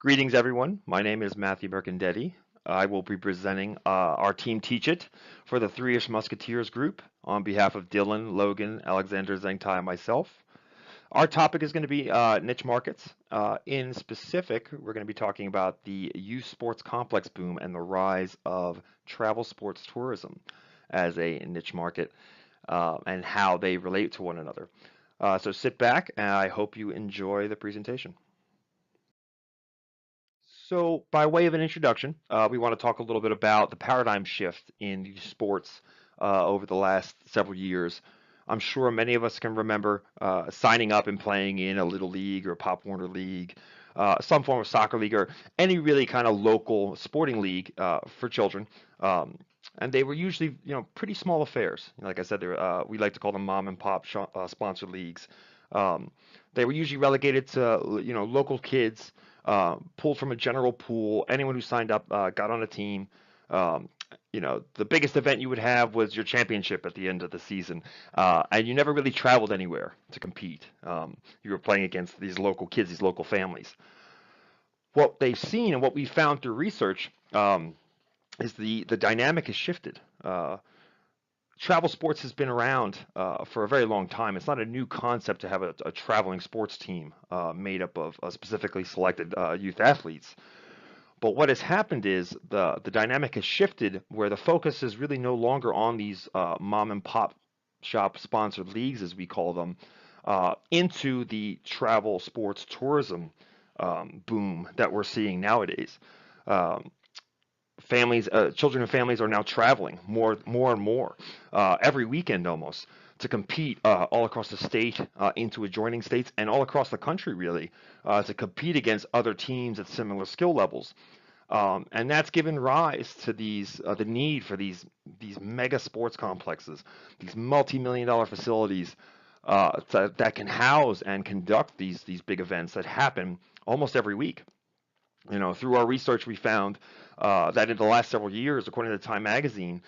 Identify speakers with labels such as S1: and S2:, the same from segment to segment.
S1: Greetings, everyone. My name is Matthew Mercandetti. I will be presenting our Team Teach It for the Three-ish Musketeers group on behalf of Dylan, Logan, Alexander Zengtai, and myself. Our topic is going to be niche markets. In specific, we're going to be talking about the youth sports complex boom and the rise of travel sports tourism as a niche market and how they relate to one another. So sit back, and I hope you enjoy the presentation. So, by way of an introduction, we want to talk a little bit about the paradigm shift in youth sports over the last several years. I'm sure many of us can remember signing up and playing in a Little League or Pop Warner League, some form of soccer league, or any really kind of local sporting league for children. Um, and they were usually, pretty small affairs. Like I said, we like to call them mom and pop sponsored leagues. Um, they were usually relegated to, local kids pulled from a general pool. Anyone who signed up got on a team. Um, the biggest event you would have was your championship at the end of the season, and you never really traveled anywhere to compete. You were playing against these local kids, these local families. What they've seen and what we found through research is the dynamic has shifted. Travel sports has been around for a very long time. It's not a new concept to have a traveling sports team made up of specifically selected youth athletes. But what has happened is the dynamic has shifted where the focus is really no longer on these mom and pop shop sponsored leagues, as we call them, into the travel sports tourism boom that we're seeing nowadays. Um, children and families are now traveling more and more every weekend almost to compete all across the state, into adjoining states, and all across the country, really, to compete against other teams at similar skill levels. And that's given rise to the need for these mega sports complexes, these multi-million dollar facilities that can house and conduct these big events that happen almost every week. Through our research, we found that in the last several years, according to Time Magazine,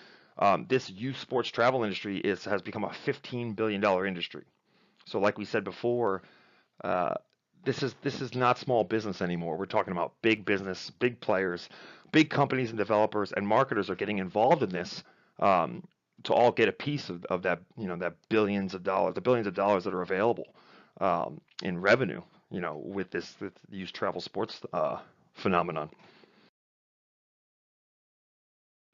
S1: this youth sports travel industry has become a $15 billion industry. So, like we said before, uh, this is not small business anymore. We're talking about big business, big players, big companies and developers and marketers are getting involved in this um, to all get a piece of that, that billions of dollars, the billions of dollars that are available in revenue, with this youth travel sports phenomenon.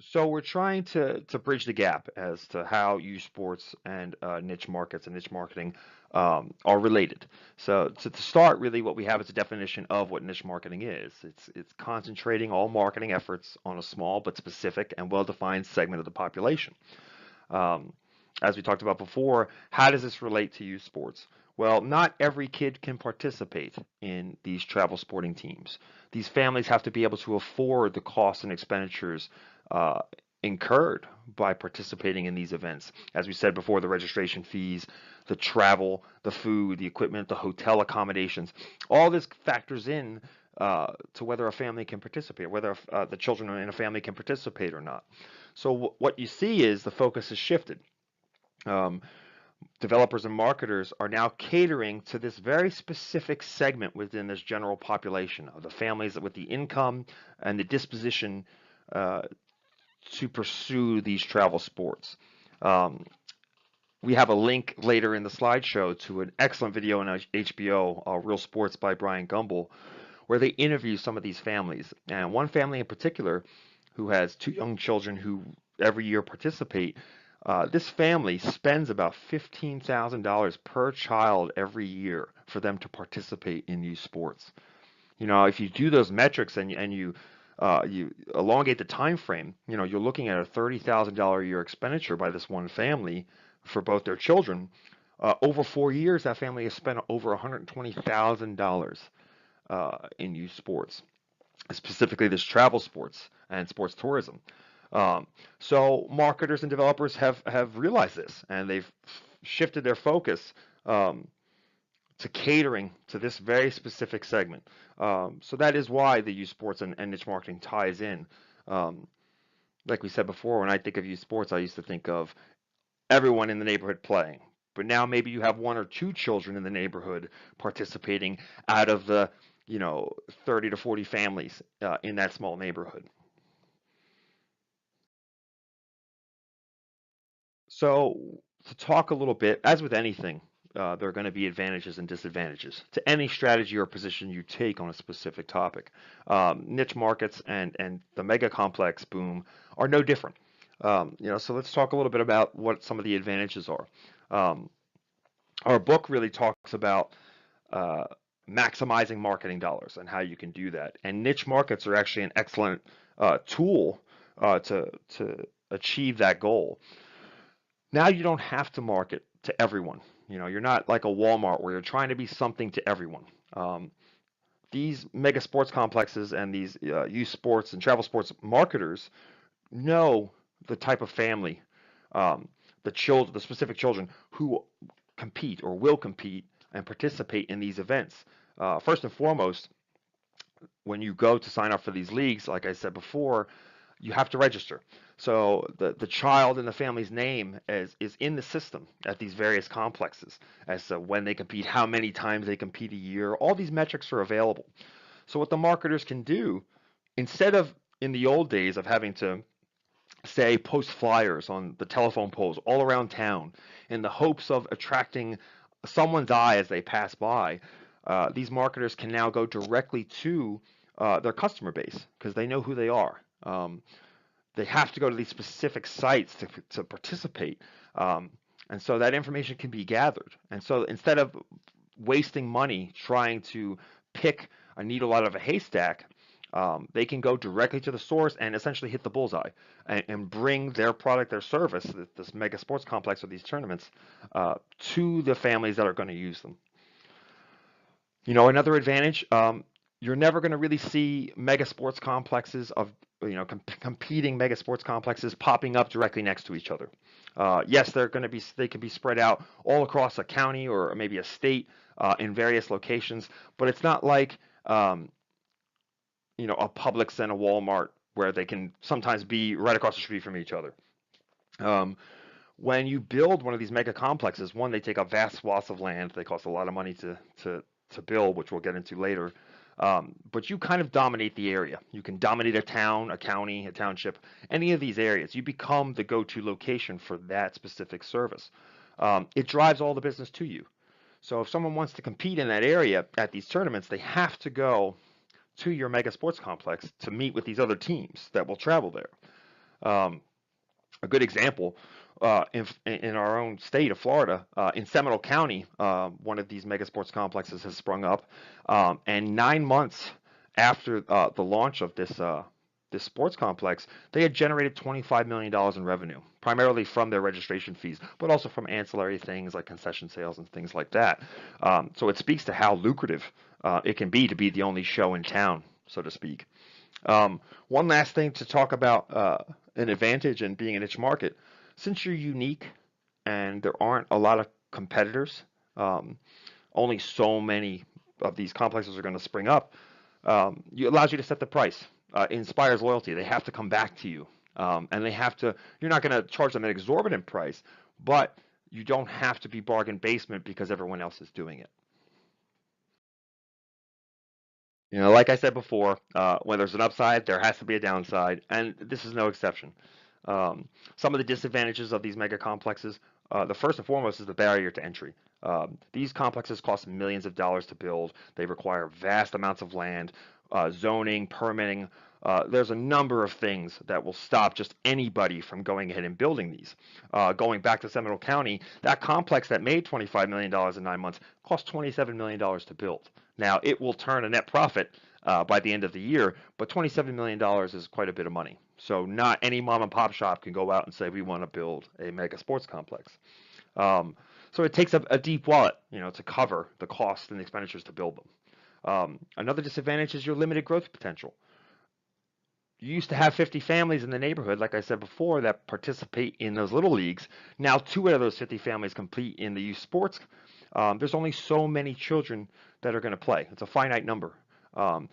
S1: So we're trying to bridge the gap as to how youth sports and niche markets and niche marketing are related. So to start, really, what we have is a definition of what niche marketing is. It's concentrating all marketing efforts on a small but specific and well-defined segment of the population. Um, as we talked about before, how does this relate to youth sports? Well, not every kid can participate in these travel sporting teams. These families have to be able to afford the costs and expenditures uh, incurred by participating in these events. As we said before, the registration fees, the travel, the food, the equipment, the hotel accommodations, all this factors in to whether a family can participate, whether the children in a family can participate or not. So what you see is the focus has shifted. Um, Developers and marketers are now catering to this very specific segment within this general population of the families with the income and the disposition uh, to pursue these travel sports. Um, we have a link later in the slideshow to an excellent video on HBO, Real Sports by Brian Gumbel, where they interview some of these families. And one family in particular, who has two young children who every year participate, this family spends about $15,000 per child every year for them to participate in these sports. If you do those metrics and you elongate the time frame, you're looking at a $30,000 a year expenditure by this one family for both their children. Over 4 years, that family has spent over $120,000 in youth sports, specifically this travel sports and sports tourism. So marketers and developers have realized this, and they've shifted their focus um, to catering to this very specific segment. So that is why the youth sports and niche marketing ties in. Um, like we said before, when I think of youth sports, I used to think of everyone in the neighborhood playing. But now maybe you have one or two children in the neighborhood participating out of the 30 to 40 families in that small neighborhood. So, to talk a little bit, as with anything, there are going to be advantages and disadvantages to any strategy or position you take on a specific topic. Niche markets and the mega complex boom are no different. So let's talk a little bit about what some of the advantages are. Um, our book really talks about uh, maximizing marketing dollars and how you can do that. And niche markets are actually an excellent tool to achieve that goal. Now you don't have to market to everyone. You're not like a Walmart where you're trying to be something to everyone. Um, these mega sports complexes and these youth sports and travel sports marketers know the type of family, um, the specific children who compete or will compete and participate in these events. First and foremost, when you go to sign up for these leagues, like I said before, you have to register. So the child and the family's name is in the system at these various complexes as to when they compete, how many times they compete a year. All these metrics are available. So what the marketers can do, instead of in the old days of having to say post flyers on the telephone poles all around town in the hopes of attracting someone's eye as they pass by, these marketers can now go directly to their customer base because they know who they are. They have to go to these specific sites to participate. And so that information can be gathered. And so instead of wasting money trying to pick a needle out of a haystack, they can go directly to the source and essentially hit the bullseye and bring their product, their service, this mega sports complex or these tournaments, to the families that are going to use them. Another advantage, you're never going to really see mega sports complexes of competing mega sports complexes popping up directly next to each other. Yes, they can be spread out all across a county or maybe a state in various locations, but it's not like a Publix and a Walmart where they can sometimes be right across the street from each other. Um, when you build one of these mega complexes, one, they take up vast swaths of land. They cost a lot of money to build, which we'll get into later. But you kind of dominate the area. You can dominate a town, a county, a township, any of these areas. You become the go-to location for that specific service. It drives all the business to you. So if someone wants to compete in that area at these tournaments, they have to go to your mega sports complex to meet with these other teams that will travel there. Um, a good example in our own state of Florida, in Seminole County, one of these mega sports complexes has sprung up, and 9 months after the launch of this sports complex, they had generated $25 million in revenue, primarily from their registration fees, but also from ancillary things like concession sales and things like that. So it speaks to how lucrative it can be to be the only show in town, so to speak. One last thing to talk about an advantage in being a niche market. Since you're unique and there aren't a lot of competitors, um, only so many of these complexes are going to spring up. It allows you to set the price. It inspires loyalty. They have to come back to you, and they have to. You're not going to charge them an exorbitant price, but you don't have to be bargain basement because everyone else is doing it. Like I said before, when there's an upside, there has to be a downside, and this is no exception. Some of the disadvantages of these mega complexes, the first and foremost is the barrier to entry. These complexes cost millions of dollars to build. They require vast amounts of land, zoning, permitting. There's a number of things that will stop just anybody from going ahead and building these. Going back to Seminole County, that complex that made $25 million dollars in 9 months cost $27 million dollars to build. Now, it will turn a net profit by the end of the year, but $27 million dollars is quite a bit of money. So not any mom and pop shop can go out and say we want to build a mega sports complex. Um, so it takes a deep wallet, to cover the costs and the expenditures to build them. Another disadvantage is your limited growth potential. You used to have 50 families in the neighborhood, like I said before, that participate in those little leagues. Now, two out of those 50 families compete in the youth sports. There's only so many children that are going to play. It's a finite number. Um,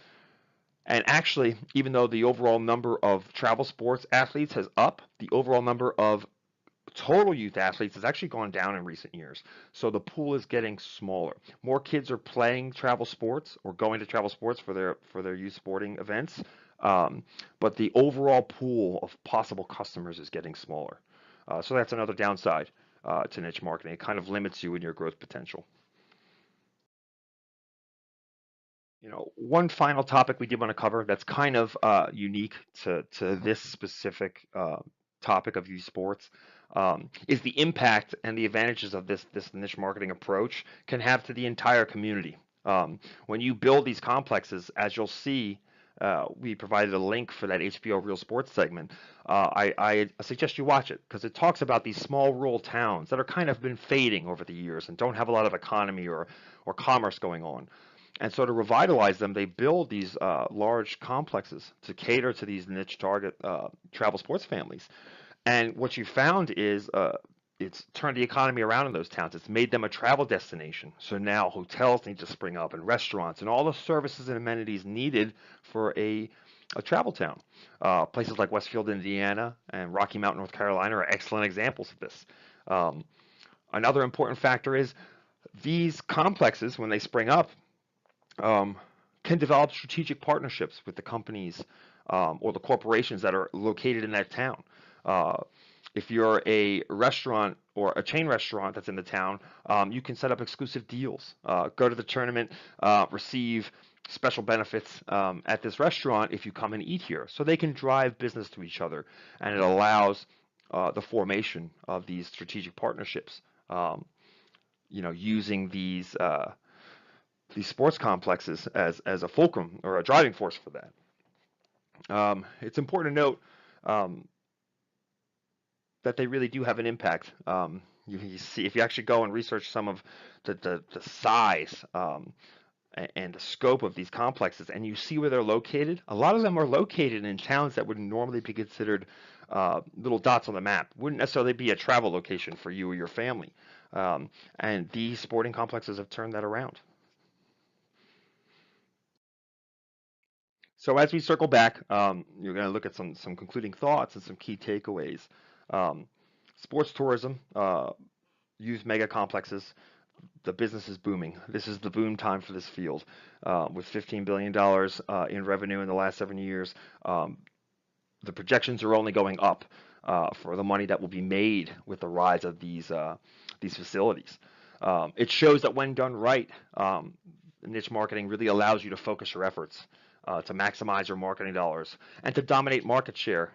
S1: and actually, even though the overall number of travel sports athletes has up, the overall number of total youth athletes has actually gone down in recent years. So the pool is getting smaller. More kids are playing travel sports or going to travel sports for their youth sporting events. Um, but the overall pool of possible customers is getting smaller. So that's another downside to niche marketing. It kind of limits you in your growth potential. One final topic we did want to cover that's kind of unique to this specific topic of youth sports is the impact and the advantages of this niche marketing approach can have to the entire community. When you build these complexes, as you'll see, we provided a link for that HBO Real Sports segment. I suggest you watch it because it talks about these small rural towns that are kind of been fading over the years and don't have a lot of economy or commerce going on. And so to revitalize them, they build these large complexes to cater to these niche target travel sports families. And what you found is it's turned the economy around in those towns. It's made them a travel destination. So now hotels need to spring up and restaurants and all the services and amenities needed for a travel town. Places like Westfield, Indiana and Rocky Mount, North Carolina are excellent examples of this. Um, Another important factor is these complexes, when they spring up, um, can develop strategic partnerships with the companies or the corporations that are located in that town. Uh, if you're a restaurant or a chain restaurant that's in the town, you can set up exclusive deals. Go to the tournament, receive special benefits at this restaurant if you come and eat here. So they can drive business to each other, and it allows the formation of these strategic partnerships. Using these sports complexes as a fulcrum or a driving force for that. It's important to note that they really do have an impact. You see, if you actually go and research some of the size and the scope of these complexes, and you see where they're located, a lot of them are located in towns that would normally be considered little dots on the map. Wouldn't necessarily be a travel location for you or your family. And these sporting complexes have turned that around. So as we circle back, you're going to look at some concluding thoughts and some key takeaways. Um, Sports tourism, youth mega complexes, the business is booming. This is the boom time for this field. With $15 billion in revenue in the last 7 years, the projections are only going up for the money that will be made with the rise of these facilities. It shows that when done right, niche marketing really allows you to focus your efforts to maximize your marketing dollars and to dominate market share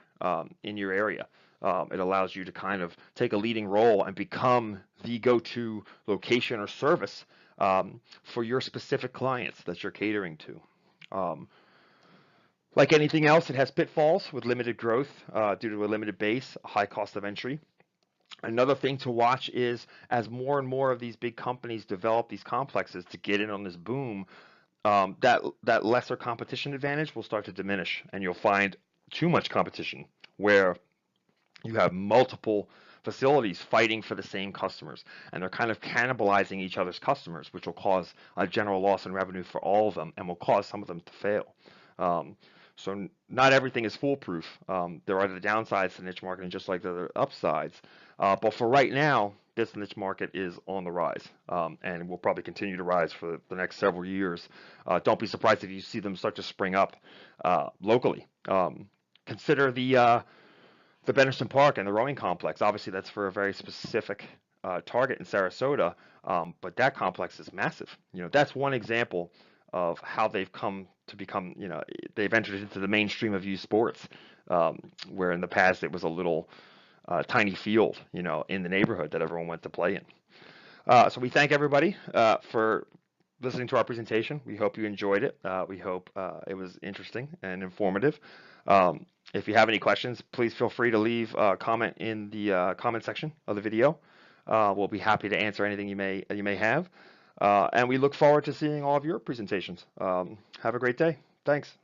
S1: in your area. It allows you to kind of take a leading role and become the go-to location or service for your specific clients that you're catering to. Um, like anything else, it has pitfalls with limited growth due to a limited base, a high cost of entry. Another thing to watch is as more and more of these big companies develop these complexes to get in on this boom, that lesser competition advantage will start to diminish, and you'll find too much competition where you have multiple facilities fighting for the same customers, and they're kind of cannibalizing each other's customers, which will cause a general loss in revenue for all of them and will cause some of them to fail. Um, so not everything is foolproof. There are the downsides to niche marketing, just like there are upsides. But for right now, this niche market is on the rise, and will probably continue to rise for the next several years. Don't be surprised if you see them start to spring up locally. Consider the Benderson Park and the rowing complex. Obviously, that's for a very specific target in Sarasota, but that complex is massive. That's one example of how they've come to become. They've entered into the mainstream of youth sports, where in the past it was a little tiny field, in the neighborhood that everyone went to play in. So we thank everybody for listening to our presentation. We hope you enjoyed it. We hope it was interesting and informative. If you have any questions, please feel free to leave a comment in the comment section of the video. We'll be happy to answer anything you may have. And we look forward to seeing all of your presentations. Have a great day. Thanks.